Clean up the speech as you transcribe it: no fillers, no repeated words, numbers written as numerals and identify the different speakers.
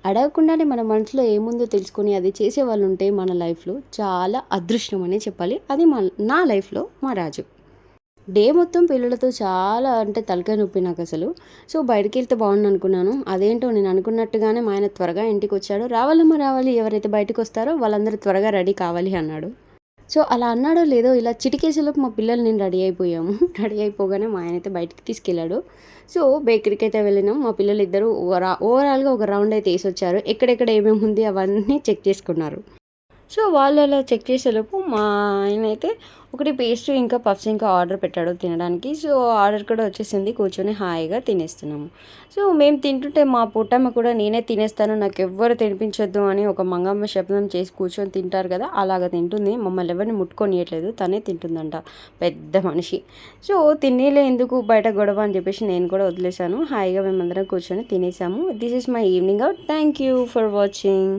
Speaker 1: అడగకుండానే మన మనసులో ఏముందో తెలుసుకొని అది చేసేవాళ్ళు ఉంటే మన లైఫ్లో చాలా అదృష్టం అనే చెప్పాలి. అది నా లైఫ్లో మా రాజు. డే మొత్తం పిల్లలతో చాలా అంటే తలకాయ నొప్పి నాకసలు. సో, బయటికెళ్తే బావుండనుకున్నాను. అదేంటో నేను అనుకున్నట్టుగానే మా ఆయన త్వరగా ఇంటికొచ్చాడు. "రావాలమ్మా రావాలి. ఎవరైతే బయటకొస్తారో వాళ్ళందరూ త్వరగా రెడీ కావాలి" అన్నాడు. సో, అలా అన్నాడో లేదో ఇలా చిటికేసేలోపు మా పిల్లలు నేను రెడీ అయిపోయాము. రెడీ అయిపోగానే మా ఆయనైతే బయటికి తీసుకెళ్ళాడు. సో, బేకరీకైతే వెళ్ళినాం. మా పిల్లలిద్దరూ ఓవరాల్‌గా ఒక రౌండ్ అయితే యేసొచ్చారు. ఎక్కడెక్కడ ఏమేమి ఉంది అవన్నీ చెక్ చేసుకున్నారు. సో, వాళ్ళు అలా చెక్ చేసేలోపు మా ఆయనైతే ఒకటి పేస్ట్రీ ఇంకా పఫ్స్ ఇంకా ఆర్డర్ పెట్టాడు తినడానికి. సో, ఆర్డర్ కూడా వచ్చేసింది. కూర్చొని హాయిగా తినేస్తున్నాము. సో, మేము తింటుంటే మా పుట్టమ్మ కూడా నేనే తినేస్తాను, నాకెవ్వరు తినిపించొద్దు అని ఒక మంగమ్మ శపథం చేసి కూర్చొని తింటారు కదా! అలాగ తింటుంది. మమ్మల్ని ఎవరిని ముట్టుకోనియట్లేదు. తనే తింటుందంట. పెద్ద మనిషి. సో, తినేలే ఎందుకు బయట గొడవ అని చెప్పేసి నేను కూడా వదిలేసాను. హాయిగా మేమందరం కూర్చొని తినేసాము. This is my evening out. Thank you for watching.